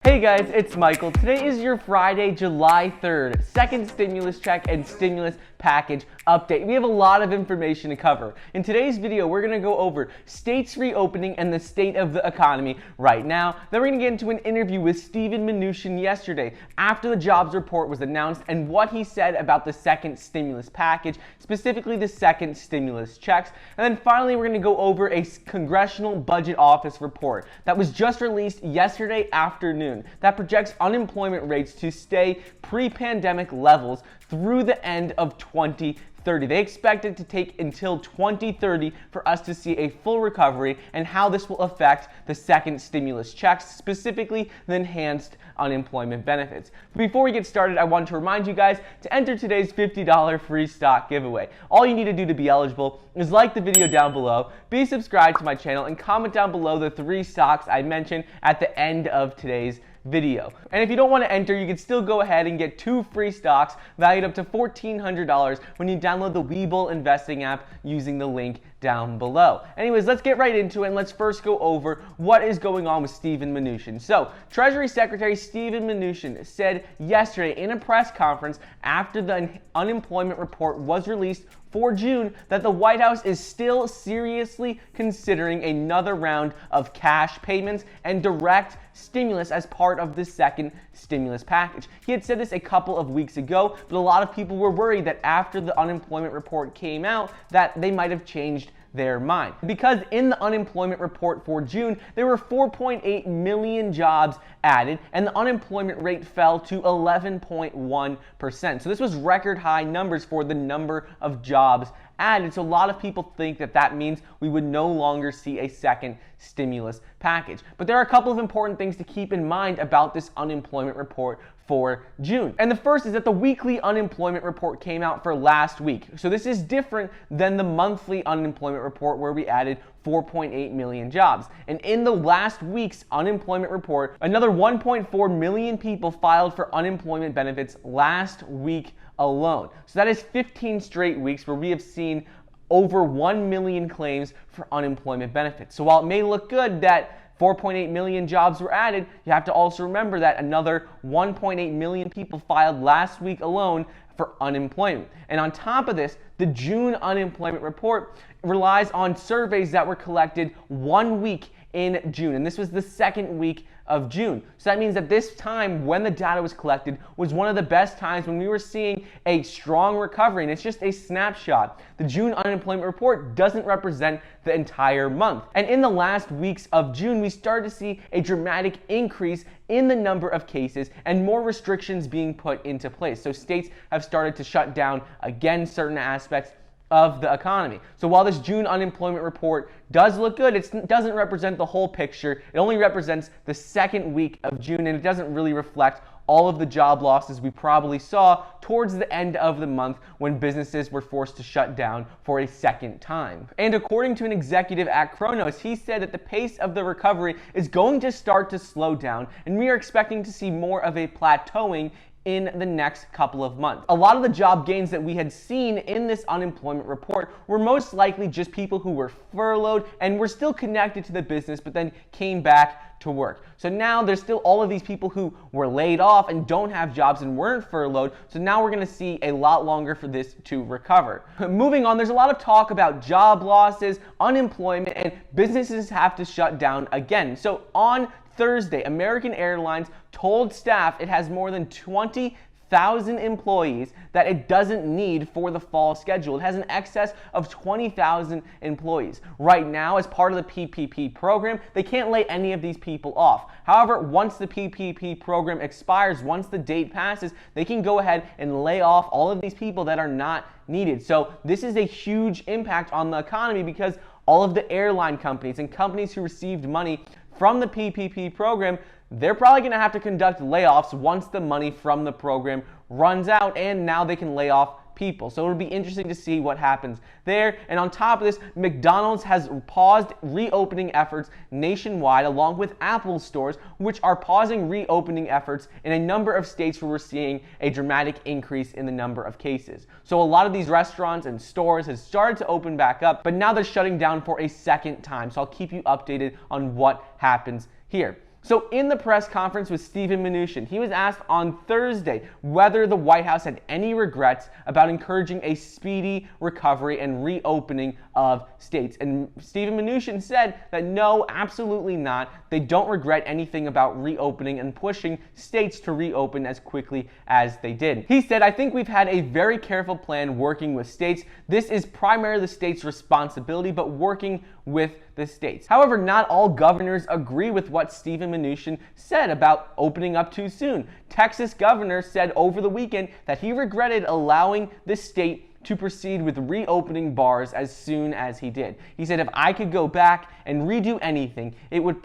Hey guys, it's Michael. Today is your Friday, July 3rd, second stimulus check and stimulus package update. We have a lot of information to cover. In today's video, we're going to go over states reopening and the state of the economy right now. Then we're going to get into an interview with Steven Mnuchin yesterday after the jobs report was announced and what he said about the second stimulus package, specifically the second stimulus checks. And then finally, we're going to go over a Congressional Budget Office report that was just released yesterday afternoon that projects unemployment rates to stay pre-pandemic levels through the end of 2030. They expect it to take until 2030 for us to see a full recovery and how this will affect the second stimulus checks, specifically the enhanced unemployment benefits. Before we get started, I want to remind you guys to enter today's $50 free stock giveaway. All you need to do to be eligible is like the video down below, be subscribed to my channel, and comment down below the 3 stocks I mentioned at the end of today's video. And if you don't want to enter, you can still go ahead and get 2 free stocks valued up to $1,400 when you download the Webull investing app using the link down below. Anyways, let's get right into it, and let's first go over what is going on with Steven Mnuchin. So, Treasury Secretary Steven Mnuchin said yesterday in a press conference after the unemployment report was released for June that the White House is still seriously considering another round of cash payments and direct stimulus as part of the second stimulus package. He had said this a couple of weeks ago, but a lot of people were worried that after the unemployment report came out that they might have changed their mind. Because in the unemployment report for June, there were 4.8 million jobs added, and the unemployment rate fell to 11.1%. So this was record high numbers for the number of jobs added. So a lot of people think that that means we would no longer see a second stimulus package. But there are a couple of important things to keep in mind about this unemployment report for June. And the first is that the weekly unemployment report came out for last week. So this is different than the monthly unemployment report where we added 4.8 million jobs. And in the last week's unemployment report, another 1.4 million people filed for unemployment benefits last week alone. So that is 15 straight weeks where we have seen over 1 million claims for unemployment benefits. So while it may look good that 4.8 million jobs were added, you have to also remember that another 1.8 million people filed last week alone for unemployment. And on top of this, the June unemployment report relies on surveys that were collected 1 week in June, and this was the second week of June. So that means that this time when the data was collected was one of the best times when we were seeing a strong recovery, and it's just a snapshot. The June unemployment report doesn't represent the entire month. And in the last weeks of June, we started to see a dramatic increase in the number of cases and more restrictions being put into place. So states have started to shut down again certain aspects of the economy. So while this June unemployment report does look good, it doesn't represent the whole picture. It only represents the second week of June, and it doesn't really reflect all of the job losses we probably saw towards the end of the month when businesses were forced to shut down for a second time. And according to an executive at Kronos, he said that the pace of the recovery is going to start to slow down, and we are expecting to see more of a plateauing in the next couple of months. A lot of the job gains that we had seen in this unemployment report were most likely just people who were furloughed and were still connected to the business but then came back to work. So now there's still all of these people who were laid off and don't have jobs and weren't furloughed. So now we're going to see a lot longer for this to recover. Moving on, there's a lot of talk about job losses, unemployment, and businesses have to shut down again. So on Thursday, American Airlines told staff it has more than 20,000 employees that it doesn't need for the fall schedule. It has an excess of 20,000 employees. Right now, as part of the PPP program, they can't lay any of these people off. However, once the PPP program expires, once the date passes, they can go ahead and lay off all of these people that are not needed. So this is a huge impact on the economy because all of the airline companies and companies who received money from the PPP program, they're probably going to have to conduct layoffs once the money from the program runs out, and now they can lay off people. So it'll be interesting to see what happens there. And on top of this, McDonald's has paused reopening efforts nationwide, along with Apple stores, which are pausing reopening efforts in a number of states where we're seeing a dramatic increase in the number of cases. So a lot of these restaurants and stores have started to open back up, but now they're shutting down for a second time. So I'll keep you updated on what happens here. So in the press conference with Steven Mnuchin, he was asked on Thursday whether the White House had any regrets about encouraging a speedy recovery and reopening of states. And Steven Mnuchin said that no, absolutely not. They don't regret anything about reopening and pushing states to reopen as quickly as they did. He said, I think we've had a very careful plan working with states. This is primarily the state's responsibility, but working with the states. However, not all governors agree with what Steven Mnuchin said about opening up too soon. Texas governor said over the weekend that he regretted allowing the state to proceed with reopening bars as soon as he did. He said, if I could go back and redo anything, it would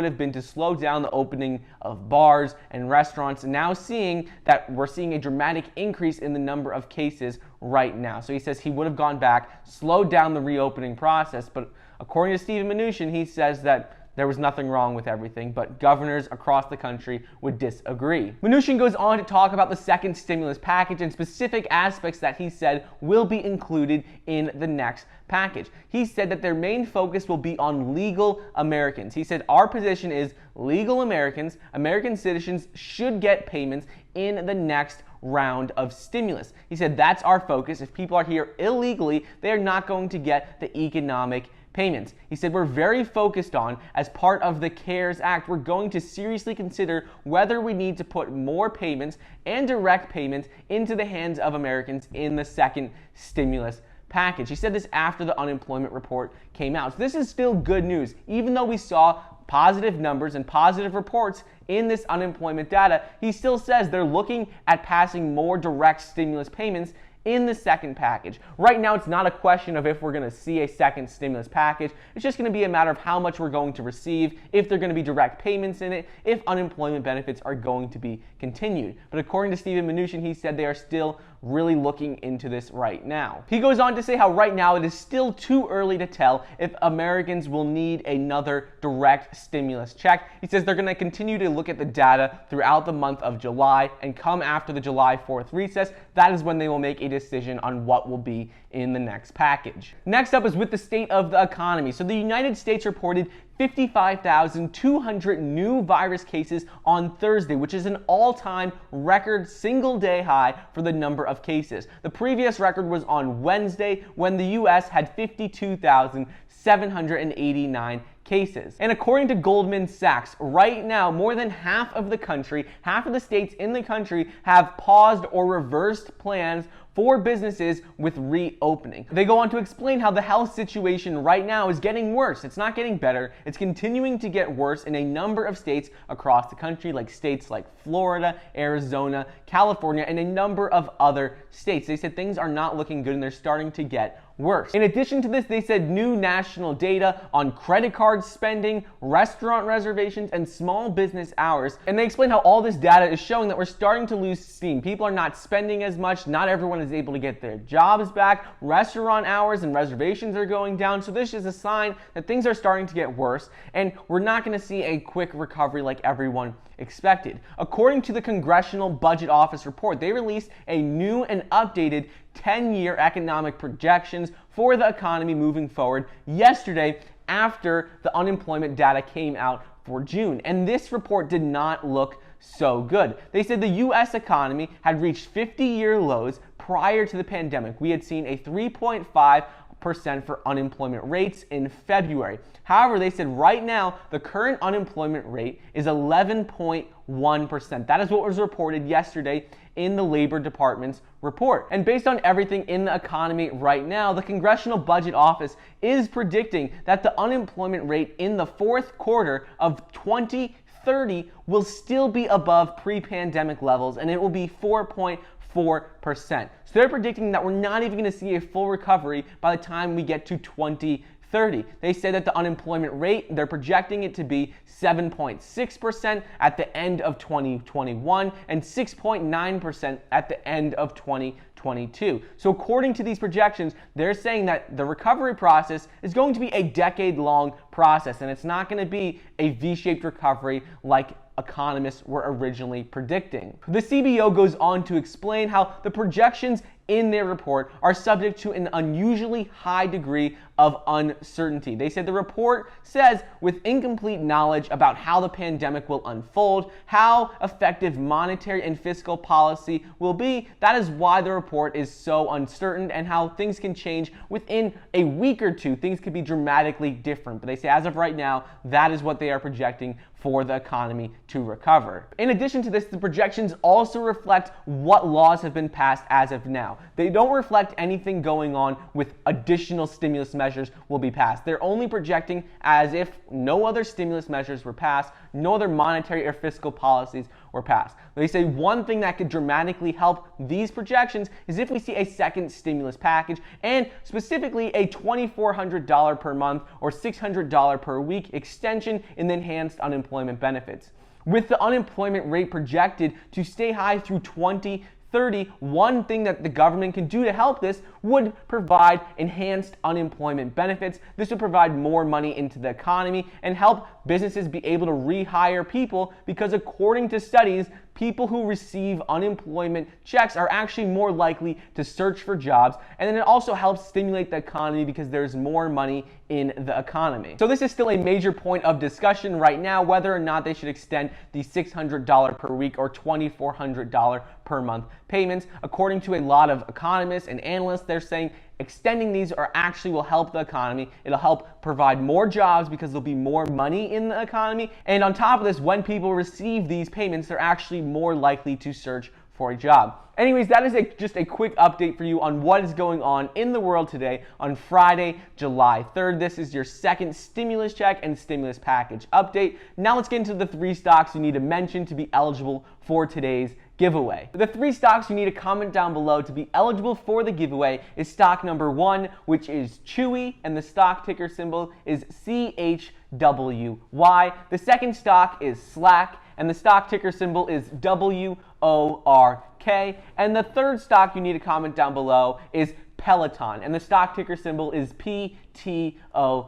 have been to slow down the opening of bars and restaurants. And now we're seeing a dramatic increase in the number of cases right now. So he says he would have gone back, slowed down the reopening process. But according to Steven Mnuchin, he says that there was nothing wrong with everything, but governors across the country would disagree. Mnuchin goes on to talk about the second stimulus package and specific aspects that he said will be included in the next package. He said that their main focus will be on legal Americans. He said, our position is legal Americans, American citizens should get payments in the next round of stimulus. He said that's our focus. If people are here illegally, they are not going to get the economic payments. He said we're very focused on, as part of the CARES Act, we're going to seriously consider whether we need to put more payments and direct payments into the hands of Americans in the second stimulus package. He said this after the unemployment report came out. So this is still good news. Even though we saw positive numbers and positive reports in this unemployment data, he still says they're looking at passing more direct stimulus payments in the second package. Right now, it's not a question of if we're going to see a second stimulus package. It's just going to be a matter of how much we're going to receive, if there are going to be direct payments in it, if unemployment benefits are going to be continued. But according to Steven Mnuchin, he said they are still really looking into this right now. He goes on to say how right now it is still too early to tell if Americans will need another direct stimulus check. He says they're going to continue to look at the data throughout the month of July, and come after the July 4th recess, that is when they will make a decision on what will be in the next package. Next up is with the state of the economy. So the United States reported 55,200 new virus cases on Thursday, which is an all-time record single-day high for the number of cases. The previous record was on Wednesday, when the U.S. had 52,789 cases. And according to Goldman Sachs, right now, more than half of the states in the country have paused or reversed plans for businesses with reopening. They go on to explain how the health situation right now is getting worse. It's not getting better. It's continuing to get worse in a number of states across the country, like states like Florida, Arizona, California, and a number of other states. They said things are not looking good and they're starting to get worse. In addition to this, they said new national data on credit card spending, restaurant reservations, and small business hours. And they explain how all this data is showing that we're starting to lose steam. People are not spending as much. Not everyone is able to get their jobs back. Restaurant hours and reservations are going down. So this is a sign that things are starting to get worse, and we're not going to see a quick recovery like everyone expected. According to the Congressional Budget Office report, they released a new and updated 10-year economic projections for the economy moving forward yesterday after the unemployment data came out for June. And this report did not look so good. They said the U.S. economy had reached 50-year lows prior to the pandemic. We had seen a 3.5% for unemployment rates in February. However, they said right now the current unemployment rate is 11.1%. That is what was reported yesterday in the Labor Department's report. And based on everything in the economy right now, the Congressional Budget Office is predicting that the unemployment rate in the fourth quarter of 2030 will still be above pre-pandemic levels, and it will be 4.4%. So they're predicting that we're not even going to see a full recovery by the time we get to 2030. They say that the unemployment rate, they're projecting it to be 7.6% at the end of 2021 and 6.9% at the end of 2022. So according to these projections, they're saying that the recovery process is going to be a decade-long process, and it's not going to be a V-shaped recovery like economists were originally predicting. The CBO goes on to explain how the projections in their report are subject to an unusually high degree of uncertainty. They said the report says, with incomplete knowledge about how the pandemic will unfold, how effective monetary and fiscal policy will be, that is why the report is so uncertain, and how things can change within a week or two. Things could be dramatically different. But they say as of right now, that is what they are projecting for the economy to recover. In addition to this, the projections also reflect what laws have been passed as of now. They don't reflect anything going on with additional stimulus measures will be passed. They're only projecting as if no other stimulus measures were passed, no other monetary or fiscal policies were passed. They say one thing that could dramatically help these projections is if we see a second stimulus package, and specifically a $2,400 per month or $600 per week extension in the enhanced unemployment benefits. With the unemployment rate projected to stay high through 2030, one thing that the government can do to help this would provide enhanced unemployment benefits. This would provide more money into the economy and help businesses be able to rehire people, because according to studies, people who receive unemployment checks are actually more likely to search for jobs, and then it also helps stimulate the economy because there's more money in the economy. So this is still a major point of discussion right now, whether or not they should extend the $600 per week or $2,400 per month payments. According to a lot of economists and analysts, they're saying extending these actually will help the economy. It'll help provide more jobs because there'll be more money in the economy. And on top of this, when people receive these payments, they're actually more likely to search for a job. Anyways, that is just a quick update for you on what is going on in the world today on Friday, July 3rd. This is your second stimulus check and stimulus package update. Now let's get into the 3 stocks you need to mention to be eligible for today's giveaway. The 3 stocks you need to comment down below to be eligible for the giveaway is stock number 1, which is Chewy, and the stock ticker symbol is CHWY. The second stock is Slack, and the stock ticker symbol is WORK. And the third stock you need to comment down below is Peloton, and the stock ticker symbol is PTON.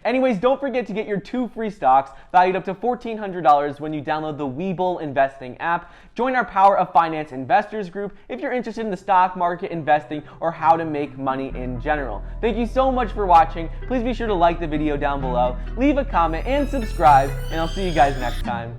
Anyways, don't forget to get your 2 free stocks valued up to $1,400 when you download the Webull investing app. Join our Power of Finance Investors group if you're interested in the stock market, investing, or how to make money in general. Thank you so much for watching. Please be sure to like the video down below, leave a comment, and subscribe, and I'll see you guys next time.